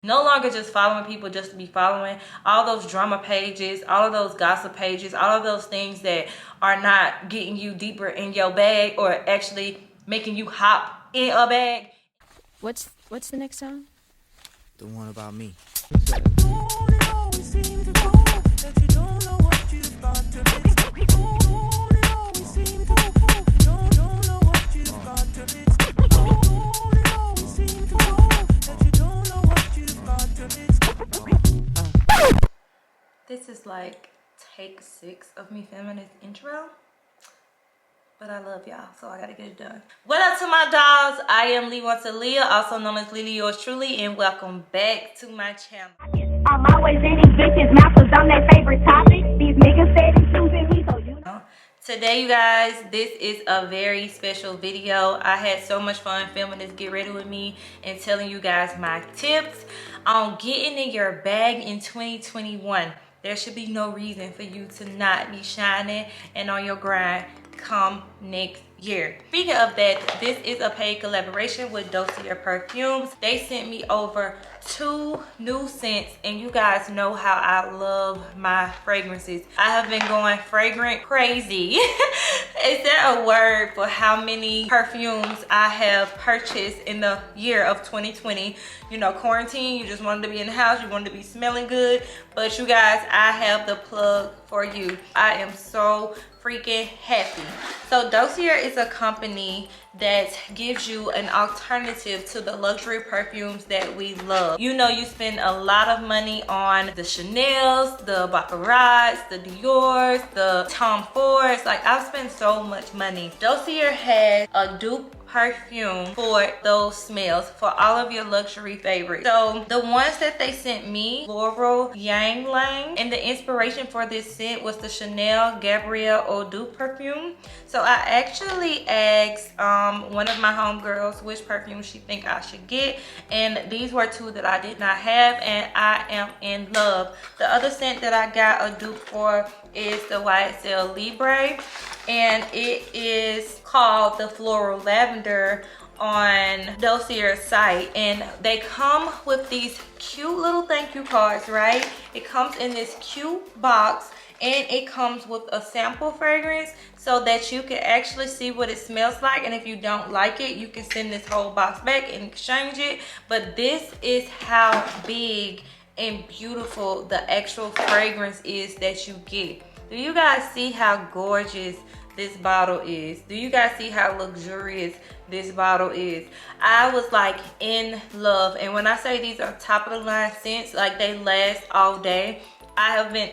No longer just following people just to be following. All those drama pages, all of those gossip pages, all of those things that are not getting you deeper in your bag or actually making you hop in a bag. What's the next song? The one about me. This is like take 6 of me filming this intro, but I love y'all, so I gotta get it done. What up to my dolls? I am Leah, also known as Lily yours truly, and welcome back to my channel. I'm always in these bitches' mouth 'cause I'm their favorite topic. These niggas said it's choosing me, so you know. Today, you guys, this is a very special video. I had so much fun filming this Get Ready With Me and telling you guys my tips on getting in your bag in 2021. There should be no reason for you to not be shining and on your grind come next year. Speaking of that, this is a paid collaboration with Dossier perfumes. They sent me over 2 new scents, and you guys know how I love my fragrances. I have been going fragrant crazy. Is there a word for how many perfumes I have purchased in the year of 2020? You know, quarantine, you just wanted to be in the house, you wanted to be smelling good, but you guys, I have the plug for you. I am so freaking happy. So Dossier is a company that gives you an alternative to the luxury perfumes that we love. You know, you spend a lot of money on the Chanel's, the Baccarats, the Dior's, the Tom Fords. Like, I've spent so much money. Dossier has a dupe perfume for those smells, for all of your luxury favorites. So the ones that they sent me, Floral Yang Lang, and the inspiration for this scent was the Chanel Gabrielle Eau Dupe perfume. So I actually asked one of my homegirls which perfume she think I should get, and these were 2 that I did not have, and I am in love. The other scent that I got a dupe for is the YSL Libre, and it is called the Floral Lavender on Dossier's site, and they come with these cute little thank you cards, right? It comes in this cute box, and it comes with a sample fragrance so that you can actually see what it smells like, and if you don't like it, you can send this whole box back and exchange it. But this is how big and beautiful the actual fragrance is that you get. Do you guys see how gorgeous this bottle is? Do you guys see how luxurious this bottle is? I was like in love, and when I say these are top of the line scents, like they last all day. I have been,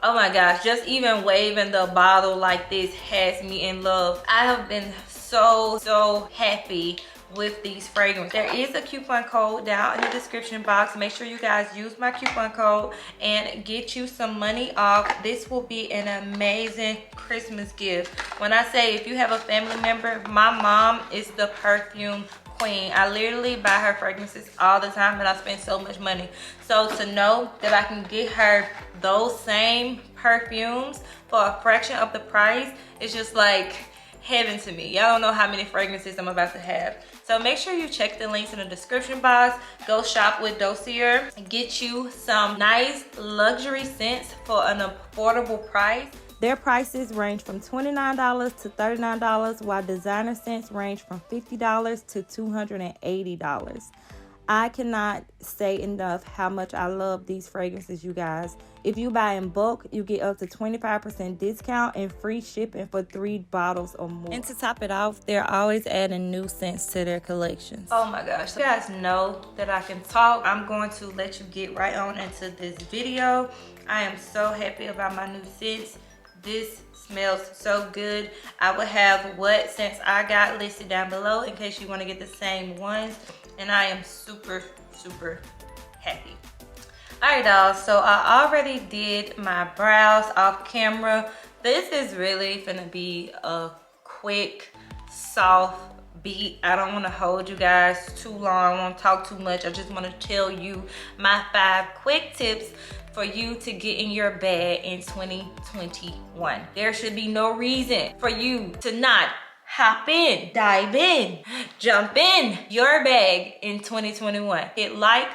oh my gosh, just even waving the bottle like this has me in love. I have been so happy with these fragrances. There is a coupon code down in the description box. Make sure you guys use my coupon code and get you some money off. This will be an amazing Christmas gift. When I say if you have a family member, my mom is the perfume queen. I literally buy her fragrances all the time, and I spend so much money. So to know that I can get her those same perfumes for a fraction of the price is just like heaven to me. Y'all don't know how many fragrances I'm about to have. So make sure you check the links in the description box. Go shop with Dossier and get you some nice luxury scents for an affordable price. Their prices range from $29 to $39, while designer scents range from $50 to $280. I cannot say enough how much I love these fragrances, you guys. If you buy in bulk, you get up to 25% discount and free shipping for 3 bottles or more. And to top it off, they're always adding new scents to their collections. Oh my gosh, you guys know that I can talk. I'm going to let you get right on into this video. I am so happy about my new scents. This smells so good. I will have what scents I got listed down below in case you want to get the same ones. And I am super happy. Alright, y'all, so I already did my brows off camera. This is really gonna be a quick, soft beat. I don't want to hold you guys too long. I won't talk too much. I just want to tell you my 5 quick tips for you to get in your bag in 2021. There should be no reason for you to not hop in, dive in, jump in your bag in 2021. Hit like,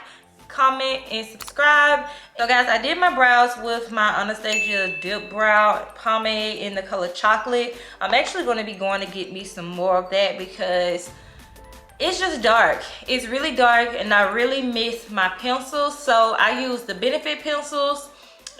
comment, and subscribe. So guys, I did my brows with my Anastasia Dip Brow Pomade in the color chocolate. I'm actually going to be going to get me some more of that because it's just dark. It's really dark and I really miss my pencils. So I use the Benefit pencils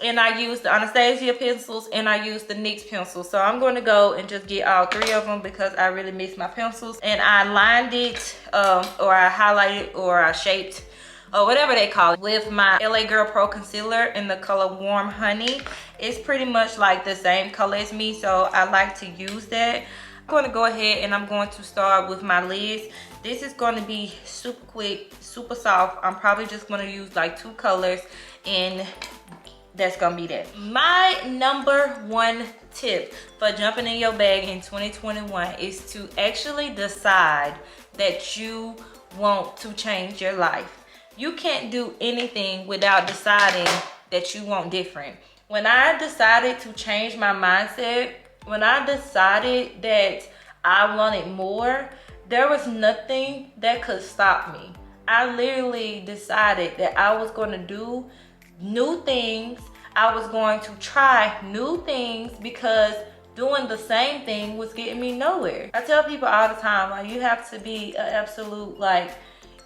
and I use the Anastasia pencils and I use the NYX pencils. So I'm going to go and just get all three of them because I really miss my pencils. And I lined it or I highlighted or I shaped or whatever they call it with my LA Girl Pro Concealer in the color Warm Honey. It's pretty much like the same color as me, so I like to use that. I'm going to go ahead and I'm going to start with my lids. This is going to be super quick, super soft. I'm probably just going to use like 2 colors and that's going to be that. My #1 tip for jumping in your bag in 2021 is to actually decide that you want to change your life. You can't do anything without deciding that you want different. When I decided to change my mindset, when I decided that I wanted more, there was nothing that could stop me. I literally decided that I was going to do new things. I was going to try new things because doing the same thing was getting me nowhere. I tell people all the time, like, you have to be an absolute like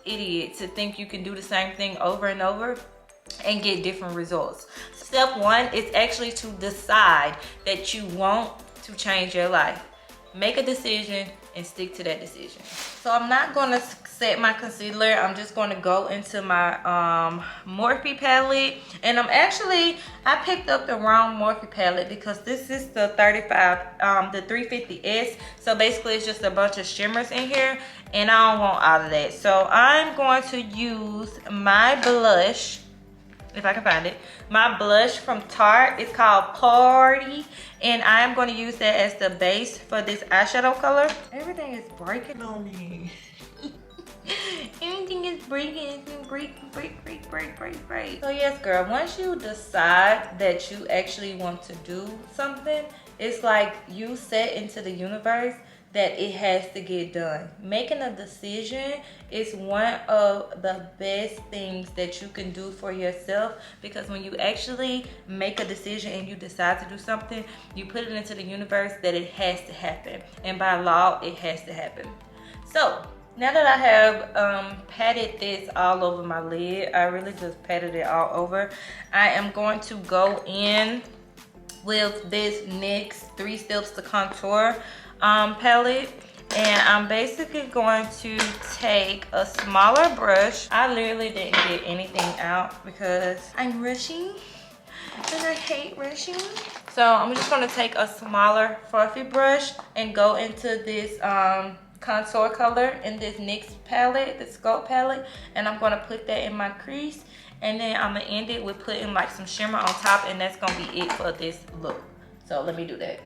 idiot to think you can do the same thing over and over and get different results. Step 1 is actually to decide that you want to change your life. Make a decision and stick to that decision. So I'm not going to set my concealer. I'm just going to go into my Morphe palette. And I picked up the wrong Morphe palette because this is the 350S. So basically it's just a bunch of shimmers in here and I don't want all of that. So I'm going to use my blush, if I can find it. My blush from Tarte. It's called Party. And I'm going to use that as the base for this eyeshadow color. Everything is breaking on me. Everything is breaking. It's been break. So yes, girl, once you decide that you actually want to do something, it's like you set into the universe that it has to get done. Making a decision is one of the best things that you can do for yourself, because when you actually make a decision and you decide to do something, you put it into the universe that it has to happen. And by law, it has to happen. So now that I have patted this all over my lid, I really just patted it all over, I am going to go in with this NYX 3 Steps to Contour palette, and I'm basically going to take a smaller brush. I literally didn't get anything out because I'm rushing and I hate rushing. So I'm just going to take a smaller fluffy brush and go into this contour color in this NYX palette, the Sculpt palette, and I'm going to put that in my crease, and then I'm going to end it with putting like some shimmer on top, and that's going to be it for this look. So let me do that.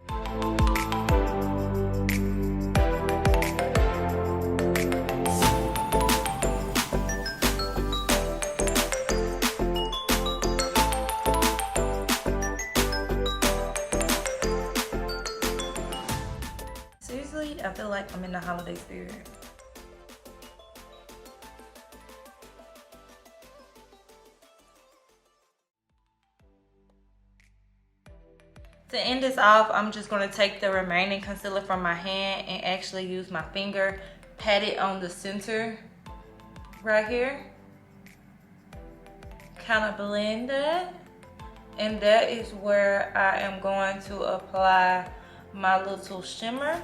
Seriously, I feel like I'm in the holiday spirit. To end this off, I'm just going to take the remaining concealer from my hand and actually use my finger, pat it on the center right here. Kind of blend that. And that is where I am going to apply my little shimmer.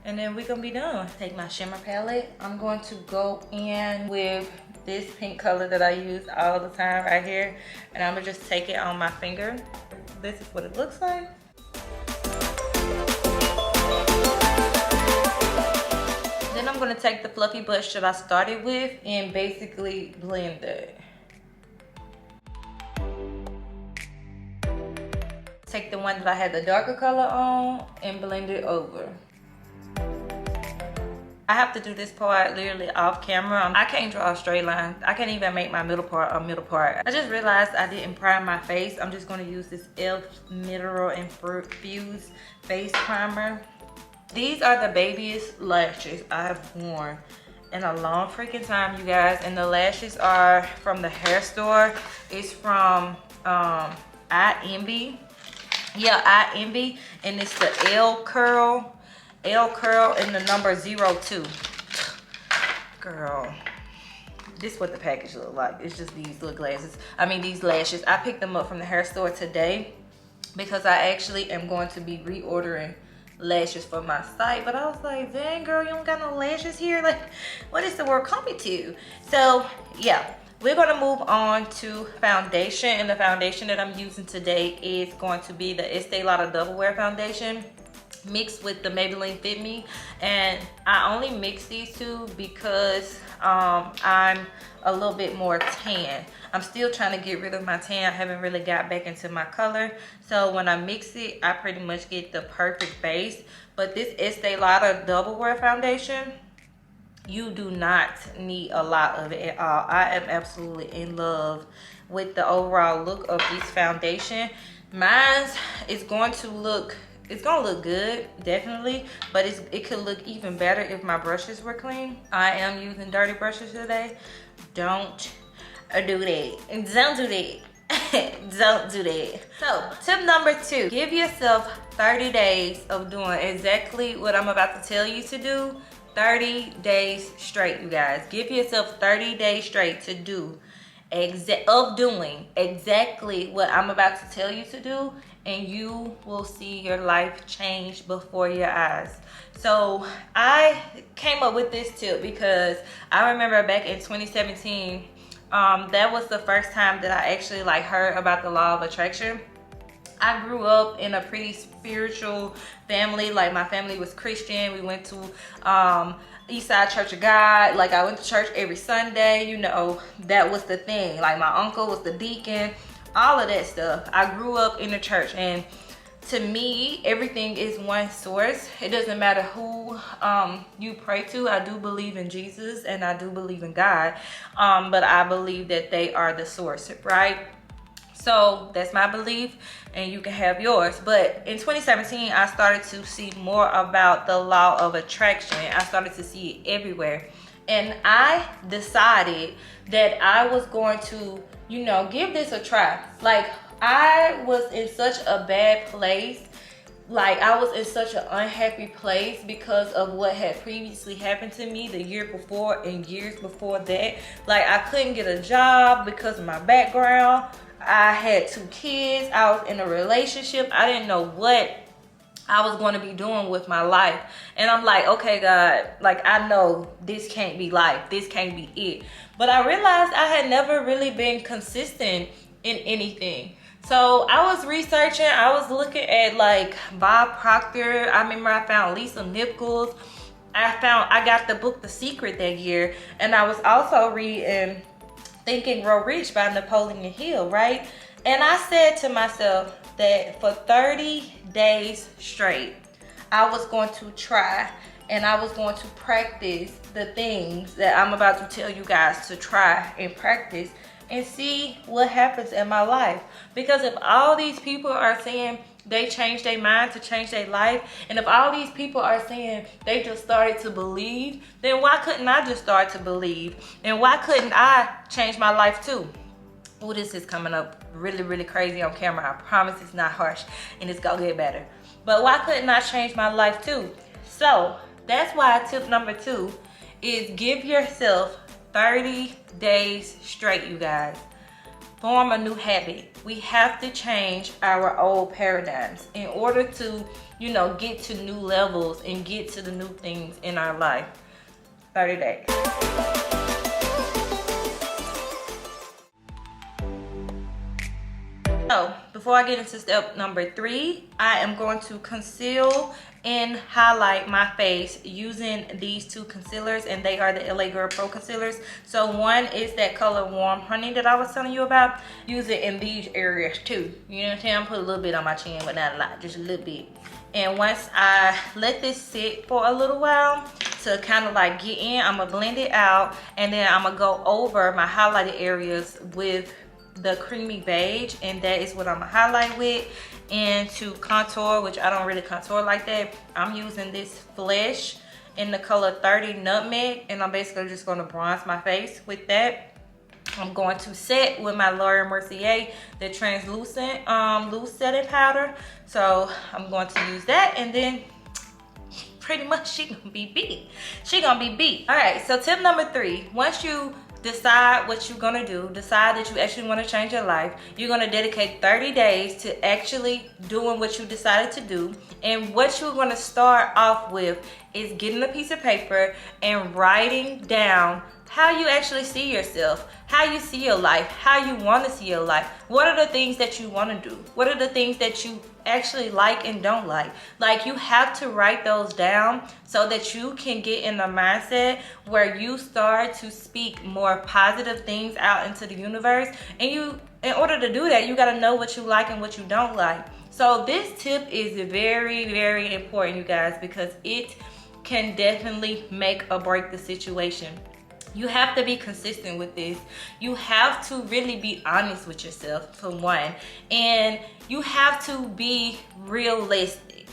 And then we're gonna be done. Take my shimmer palette. I'm going to go in with this pink color that I use all the time right here. And I'm gonna just take it on my finger. This is what it looks like. Then I'm gonna take the fluffy brush that I started with and basically blend it. Take the one that I had the darker color on and blend it over. I have to do this part literally off camera. I can't draw a straight line. I can't even make my middle part a middle part. I just realized I didn't prime my face. I'm just going to use this e.l.f. Mineral Infused Face Primer. These are the babiest lashes I've worn in a long freaking time, you guys. And the lashes are from the hair store. It's from I Envy. Yeah, I Envy. And it's the L curl and the number 02. Girl, this is what the package look like. It's just these little glasses. I mean, these lashes. I picked them up from the hair store today because I actually am going to be reordering lashes for my site. But I was like, dang girl, you don't got no lashes here? Like, what is the word coming to? So yeah, we're gonna move on to foundation. And the foundation that I'm using today is going to be the Estee Lauder Double Wear Foundation mixed with the Maybelline Fit Me. And I only mix these two because I'm a little bit more tan. I'm still trying to get rid of my tan. I haven't really got back into my color. So when I mix it, I pretty much get the perfect base. But this Estee Lauder Double Wear Foundation, you do not need a lot of it at all. I am absolutely in love with the overall look of this foundation. Mine is going to look, it's gonna look good, definitely, but it could look even better if my brushes were clean. I am using dirty brushes today. Don't do that. Don't do that. Don't do that. So, tip number 2, give yourself 30 days of doing exactly what I'm about to tell you to do. 30 days straight, you guys. Give yourself 30 days straight to do doing exactly what I'm about to tell you to do, and you will see your life change before your eyes. So I came up with this tip because I remember back in 2017, that was the first time that I actually like heard about the law of attraction. I grew up in a pretty spiritual family. Like, my family was Christian. We went to Eastside Church of God. Like, I went to church every Sunday. You know, that was the thing. Like, my uncle was the deacon, all of that stuff. I grew up in the church, and to me, everything is one source. It doesn't matter who you pray to. I do believe in Jesus and I do believe in God, but I believe that they are the source, right? So that's my belief, and you can have yours. But in 2017, I started to see more about the law of attraction. I started to see it everywhere. And I decided that I was going to, you know, give this a try. Like, I was in such a bad place. Like, I was in such an unhappy place because of what had previously happened to me the year before and years before that. Like, I couldn't get a job because of my background. I had 2 kids. I was in a relationship. I didn't know what I was going to be doing with my life. And I'm like, okay, God, like, I know this can't be life. This can't be it. But I realized I had never really been consistent in anything. So I was researching. I was looking at like Bob Proctor. I remember I found Lisa Nichols. I got the book The Secret that year. And I was also reading Think and Grow Rich by Napoleon Hill, right? And I said to myself that for 30 days straight, I was going to try and I was going to practice the things that I'm about to tell you guys to try and practice and see what happens in my life. Because if all these people are saying they changed their mind to change their life, and if all these people are saying they just started to believe, then why couldn't I just start to believe? And why couldn't I change my life too? Oh, this is coming up really, really crazy on camera. I promise it's not harsh and it's gonna get better. But why couldn't I change my life too? So that's why tip number 2 is give yourself 30 days straight, you guys. Form a new habit. We have to change our old paradigms in order to, you know, get to new levels and get to the new things in our life. 30 days. So before I get into step number 3, I am going to conceal and highlight my face using these 2 concealers, and they are the LA Girl Pro concealers. So one is that color Warm Honey that I was telling you about. Use it in these areas too. You know what I'm saying? Put a little bit on my chin, but not a lot, just a little bit. And once I let this sit for a little while to kind of like get in, I'm gonna blend it out, and then I'm gonna go over my highlighted areas with the creamy beige, and that is what I'm gonna highlight with. And to contour, which I don't really contour like that, I'm using this Flesh in the color 30 Nutmeg, and I'm basically just gonna bronze my face with that. I'm going to set with my Laura Mercier, the translucent loose setting powder. So I'm going to use that, and then pretty much she gonna be beat. She gonna be beat. All right, so tip number 3, once you decide what you're gonna do, decide that you actually want to change your life, you're gonna dedicate 30 days to actually doing what you decided to do. And what you're gonna start off with is getting a piece of paper and writing down how you actually see yourself, how you see your life, how you want to see your life. What are the things that you want to do? What are the things that you actually like and don't like? Like, you have to write those down so that you can get in the mindset where you start to speak more positive things out into the universe. And you, in order to do that, you got to know what you like and what you don't like. So this tip is very, very important, you guys, because it can definitely make or break the situation. You have to be consistent with this. You have to really be honest with yourself, for one. And you have to be realistic.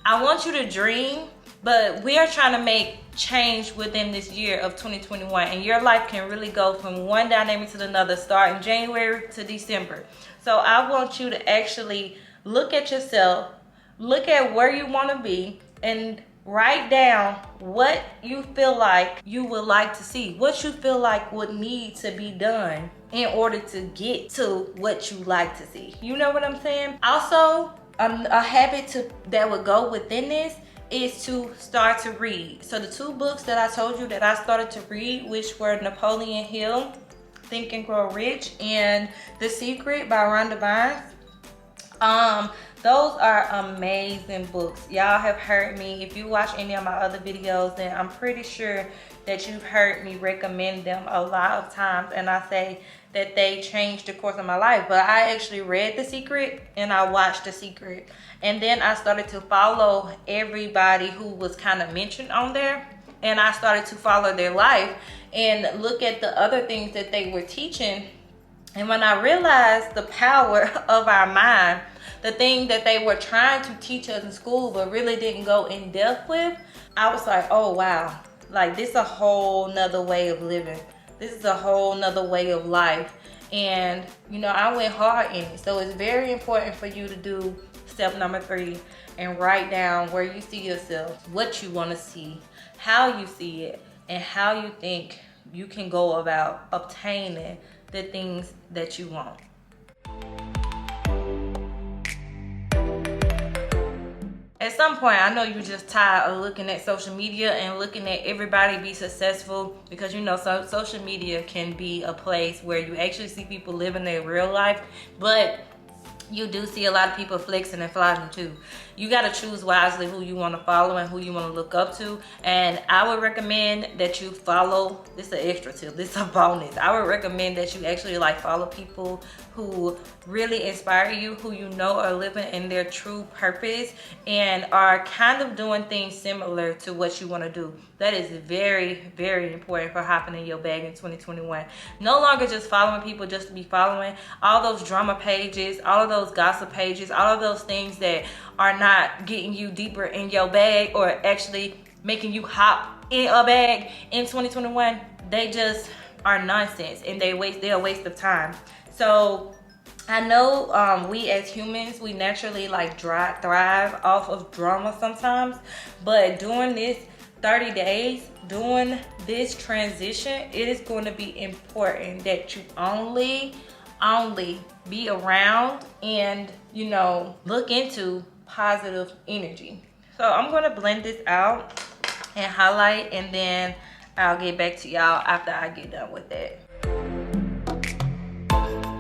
I want you to dream, but we are trying to make change within this year of 2021. And your life can really go from one dynamic to another, starting January to December. So I want you to actually look at yourself, look at where you want to be, and write down what you feel like you would like to see, what you feel like would need to be done in order to get to what you like to see. You know what I'm saying? Also, a habit that would go within this is to start to read. So the 2 books that I told you that I started to read, which were Napoleon Hill, Think and Grow Rich, and The Secret by Rhonda Byrne. Those are amazing books. Y'all have heard me, if you watch any of my other videos, then I'm pretty sure that you've heard me recommend them a lot of times, and I say that they changed the course of my life. But I actually read The Secret and I watched The Secret, and then I started to follow everybody who was kind of mentioned on there, and I started to follow their life and look at the other things that they were teaching. And when I realized the power of our mind, the thing that they were trying to teach us in school but really didn't go in depth with, I was like, oh wow, like this is a whole nother way of living. This is a whole nother way of life. And you know, I went hard in it. So it's very important for you to do step number 3 and write down where you see yourself, what you want to see, how you see it, and how you think you can go about obtaining the things that you want. At some point, I know you're just tired of looking at social media and looking at everybody be successful, because you know, so social media can be a place where you actually see people living their real life, but you do see a lot of people flexing and flogging too. You got to choose wisely who you want to follow and who you want to look up to. And I would recommend that you follow, this is an extra tip, this is a bonus. I would recommend that you actually like follow people who really inspire you, who you know are living in their true purpose and are kind of doing things similar to what you want to do. That is very, very important for hopping in your bag in 2021. No longer just following people just to be following. All those drama pages, all of those gossip pages, all of those things that are not getting you deeper in your bag or actually making you hop in a bag in 2021, they just are nonsense and they're a waste of time. So I know we as humans, we naturally like thrive off of drama sometimes, but during this 30 days, doing this transition, it is going to be important that you only be around and, you know, look into positive energy. So I'm going to blend this out and highlight, and then I'll get back to y'all after I get done with that.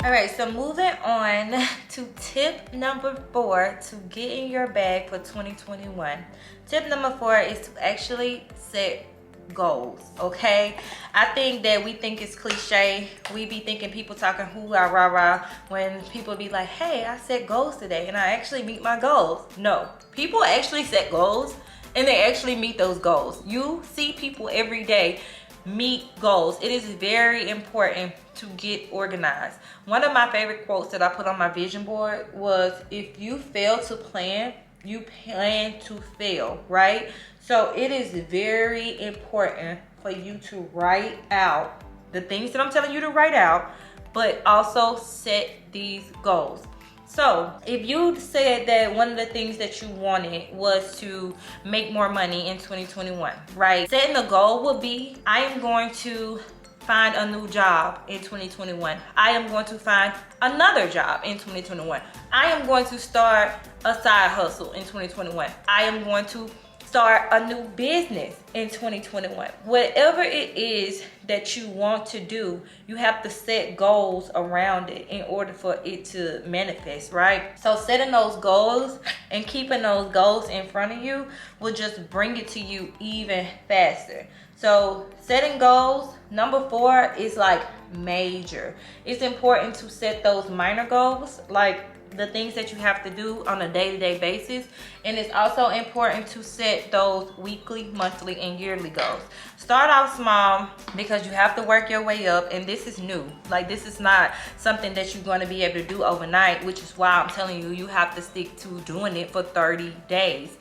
All right, so moving on to tip number 4 to get in your bag for 2021. Tip number 4 is to actually set goals, okay? I think that we think it's cliche. We be thinking people talking hoorah rah rah when people be like, hey, I set goals today and I actually meet my goals. No, people actually set goals and they actually meet those goals. You see people every day meet goals. It is very important to get organized. One of my favorite quotes that I put on my vision board was, if you fail to plan, you plan to fail, right? So it is very important for you to write out the things that I'm telling you to write out, but also set these goals. So if you said that one of the things that you wanted was to make more money in 2021, right? Setting a goal would be, I am going to find a new job in 2021. I am going to find another job in 2021. I am going to start a side hustle in 2021. I am going to start a new business in 2021. Whatever it is that you want to do, you have to set goals around it in order for it to manifest, right? So setting those goals and keeping those goals in front of you will just bring it to you even faster. So setting goals, number 4 is like major. It's important to set those minor goals, like the things that you have to do on a day-to-day basis. And it's also important to set those weekly, monthly, and yearly goals. Start out small because you have to work your way up, and this is new. Like, this is not something that you're going to be able to do overnight, which is why I'm telling you, you have to stick to doing it for 30 days.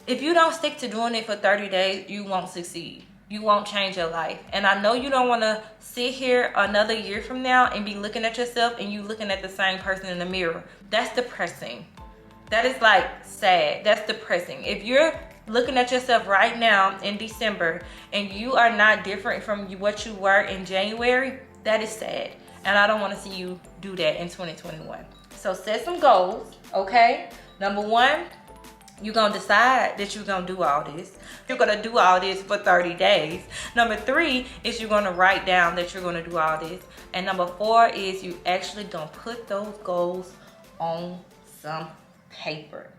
If you don't stick to doing it for 30 days, you won't succeed. You won't change your life. And I know you don't want to sit here another year from now and be looking at yourself and you looking at the same person in the mirror. That's depressing. That is like sad. That's depressing. If you're looking at yourself right now in December and you are not different from what you were in January, that is sad. And I don't want to see you do that in 2021. So set some goals, okay? Number 1, you're going to decide that you're going to do all this. You're going to do all this for 30 days. Number 3 is you're going to write down that you're going to do all this. And number 4 is you actually going to put those goals on some paper.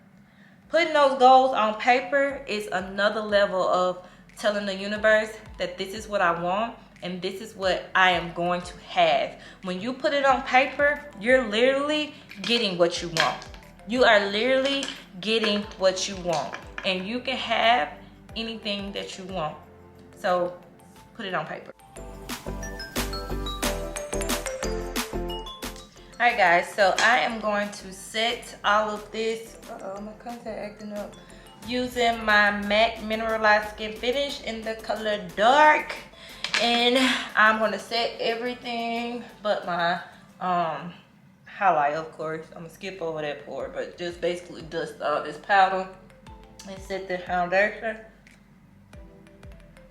Putting those goals on paper is another level of telling the universe that this is what I want and this is what I am going to have. When you put it on paper, you're literally getting what you want. You are literally getting what you want, and you can have anything that you want. So put it on paper. Alright guys, so I am going to set all of this, my contact acting up, using my MAC Mineralized Skin Finish in the color dark. And I'm going to set everything but my highlight, of course. I'm gonna skip over that part, but just basically dust all this powder and set the foundation.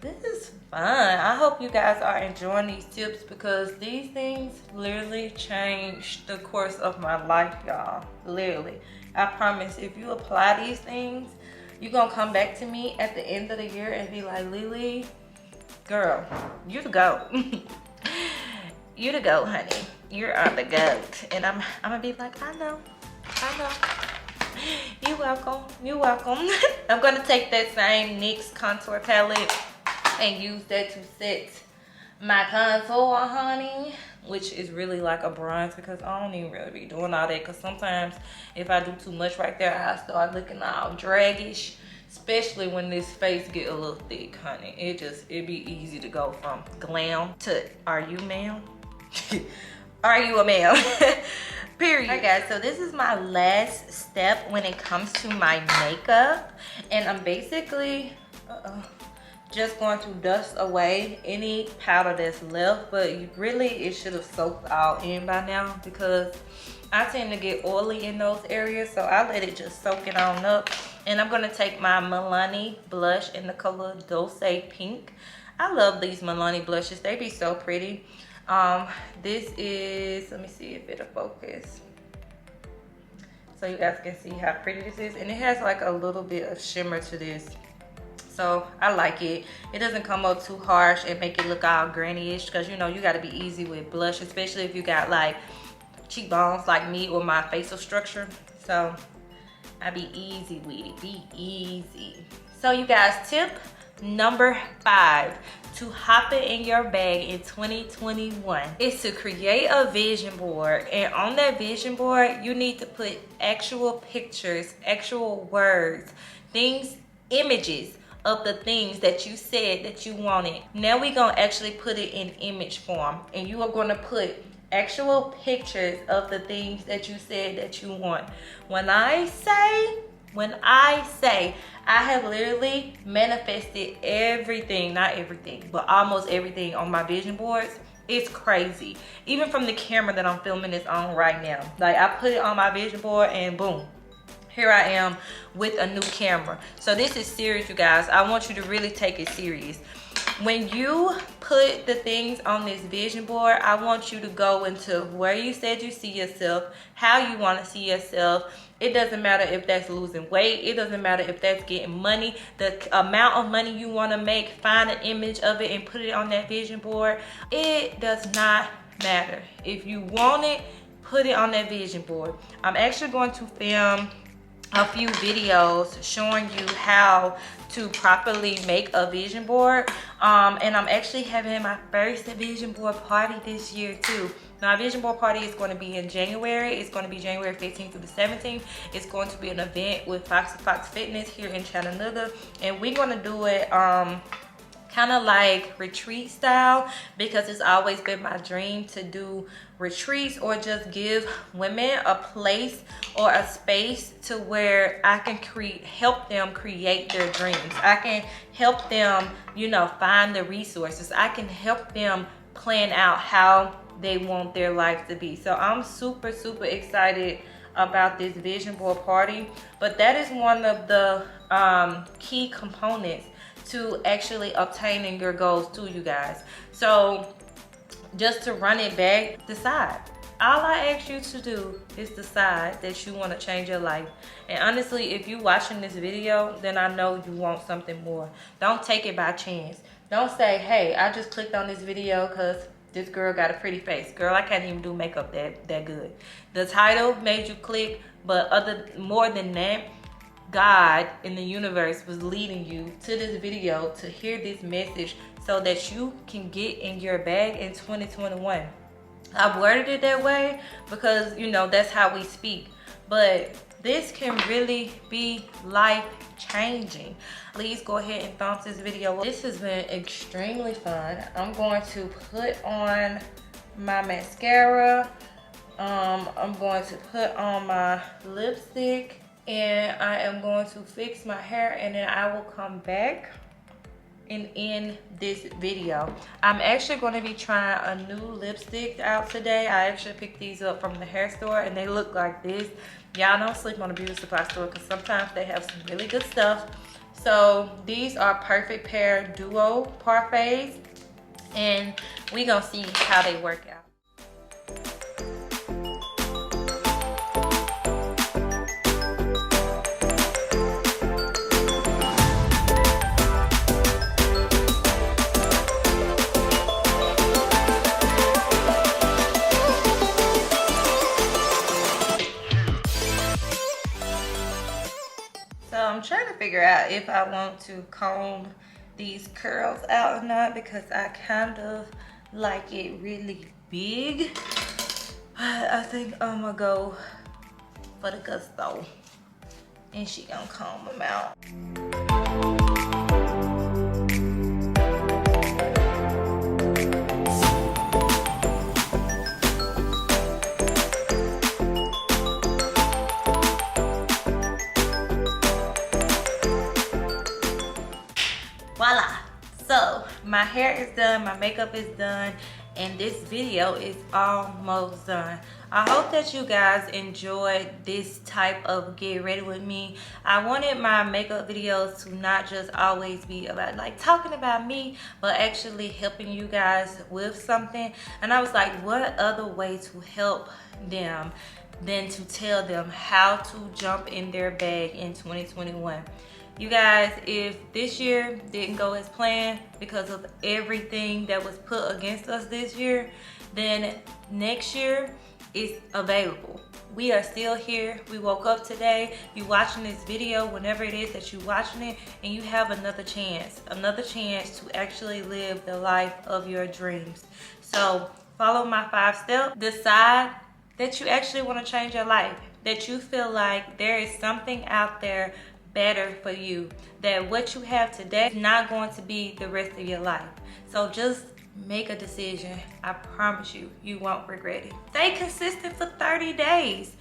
This is fun. I hope you guys are enjoying these tips because these things literally changed the course of my life, y'all. Literally. I promise, if you apply these things, you're gonna come back to me at the end of the year and be like, Lily, girl, you the goat. You the goat, honey. You're on the goat. And I'm gonna be like, I know. You're welcome. You're welcome. I'm gonna take that same NYX contour palette and use that to set my contour, honey, which is really like a bronze because I don't even really be doing all that, because sometimes if I do too much right there, I start looking all draggish, especially when this face get a little thick, honey. It'd be easy to go from glam to are you ma'am? Are you a male? Period. Alright guys, so this is my last step when it comes to my makeup, and I'm basically just going to dust away any powder that's left, but really it should have soaked all in by now because I tend to get oily in those areas, so I let it just soak it on up. And I'm going to take my Milani blush in the color Dossier Pink. I love these Milani blushes. They be so pretty. This is, let me see if it'll focus so you guys can see how pretty this is, and it has like a little bit of shimmer to this, so I like it. It doesn't come up too harsh and make it look all granny-ish, because you know you got to be easy with blush, especially if you got like cheekbones like me or my facial structure. So I be easy with it, be easy. So you guys, tip number 5 to hop it in your bag in 2021 is to create a vision board. And on that vision board, you need to put actual pictures, actual words, things, images of the things that you said that you wanted. Now we're gonna actually put it in image form, and you are gonna put actual pictures of the things that you said that you want. When I say, I have literally manifested everything, not everything, but almost everything on my vision boards. It's crazy. Even from the camera that I'm filming this on right now. Like, I put it on my vision board and boom, here I am with a new camera. So this is serious, you guys. I want you to really take it serious. When you put the things on this vision board, I want you to go into where you said you see yourself, how you want to see yourself. It doesn't matter if that's losing weight. It doesn't matter if that's getting money. The amount of money you want to make, find an image of it and put it on that vision board. It does not matter. If you want it, put it on that vision board. I'm actually going to film a few videos showing you how to properly make a vision board, and I'm actually having my first vision board party this year too. Now, our vision board party is going to be in January. It's going to be January 15th through the 17th. It's going to be an event with Fox Fitness here in Chattanooga, and we're going to do it kind of like retreat style, because it's always been my dream to do retreats or just give women a place or a space to where I can help them create their dreams. I can help them, you know, find the resources. I can help them plan out how they want their life to be. So I'm super excited about this vision board party. But that is one of the key components to actually obtaining your goals too, you guys. So just to run it back, decide. All I ask you to do is decide that you want to change your life. And honestly, if you're watching this video, then I know you want something more. Don't take it by chance. Don't say, hey, I just clicked on this video because this girl got a pretty face. Girl, I can't even do makeup that good. The title made you click, but more than that, God in the universe was leading you to this video to hear this message so that you can get in your bag in 2021. I've worded it that way because, you know, that's how we speak. But this can really be life changing. Please go ahead and thumbs this video up. This has been extremely fun. I'm going to put on my mascara. I'm going to put on my lipstick. And I am going to fix my hair, and then I will come back and end this video. I'm actually going to be trying a new lipstick out today. I actually picked these up from the hair store, and they look like this. Y'all don't sleep on a beauty supply store because sometimes they have some really good stuff. So these are Perfect Pair Duo Parfaits, and we're going to see how they work out. I'm trying to figure out if I want to comb these curls out or not, because I kind of like it really big. I think I'm gonna go for the gusto, and she gonna comb them out. Voila! So my hair is done, my makeup is done, and this video is almost done. I hope that you guys enjoyed this type of get ready with me. I wanted my makeup videos to not just always be about like talking about me, but actually helping you guys with something. And I was like, what other way to help them than to tell them how to jump in their bag in 2021. You guys, if this year didn't go as planned because of everything that was put against us this year, then next year is available. We are still here. We woke up today. You watching this video whenever it is that you watching it, and you have another chance to actually live the life of your dreams. So follow my 5 steps. Decide that you actually want to change your life, that you feel like there is something out there better for you. That what you have today is not going to be the rest of your life. So just make a decision. I promise you, you won't regret it. Stay consistent for 30 days.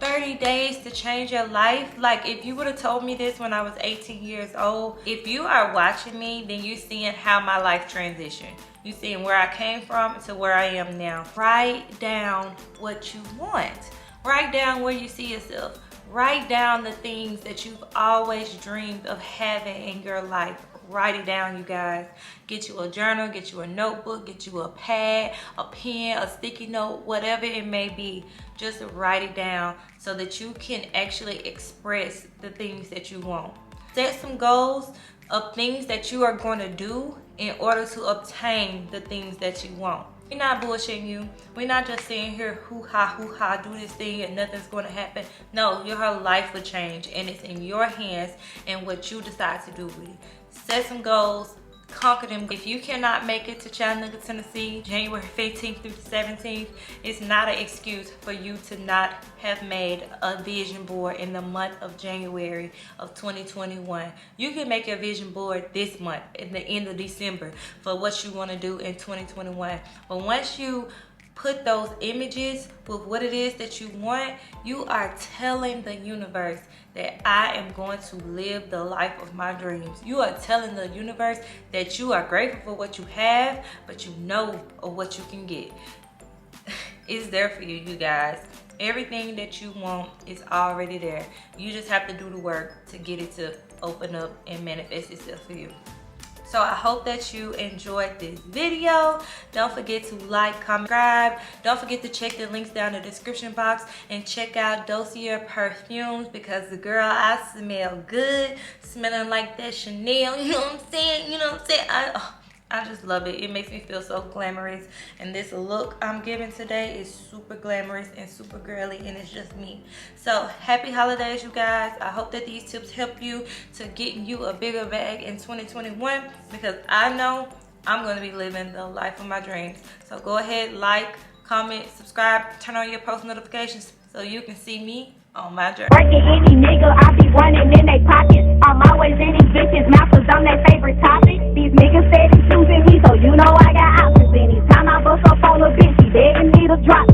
30 days to change your life. Like, if you would have told me this when I was 18 years old, if you are watching me, then you're seeing how my life transitioned. You're seeing where I came from to where I am now. Write down what you want. Write down where you see yourself. Write down the things that you've always dreamed of having in your life. Write it down, you guys. Get you a journal, get you a notebook, get you a pad, a pen, a sticky note, whatever it may be. Just write it down so that you can actually express the things that you want. Set some goals of things that you are going to do in order to obtain the things that you want. We're not bullshitting you. We're not just sitting here hoo-ha, do this thing and nothing's going to happen. No, your whole life will change, and it's in your hands and what you decide to do with it. Set some goals, conquer them. If you cannot make it to Chattanooga, Tennessee, January 15th through the 17th, it's not an excuse for you to not have made a vision board in the month of January of 2021. You can make your vision board this month, at the end of December, for what you want to do in 2021. But once you put those images with what it is that you want, you are telling the universe that I am going to live the life of my dreams. You are telling the universe that you are grateful for what you have, but you know of what you can get. It's there for you, you guys. Everything that you want is already there. You just have to do the work to get it to open up and manifest itself for you. So I hope that you enjoyed this video. Don't forget to like, comment, subscribe. Don't forget to check the links down in the description box and check out Dossier perfumes, because the girl, I smell good, smelling like that Chanel. You know what I'm saying? You know what I'm saying? I just love it. It makes me feel so glamorous, and this look I'm giving today is super glamorous and super girly, and it's just me. So happy holidays, you guys. I hope that these tips help you to getting you a bigger bag in 2021, because I know I'm going to be living the life of my dreams. So go ahead, like, comment, subscribe, turn on your post notifications so you can see me on my journey. Working any nigga, I be running in they pockets. I'm always in these bitches' mouth cause I'm their favorite topic. These niggas said they choosing me, so you know I got options. Anytime I bust up on a bitch, he begging me to drop it.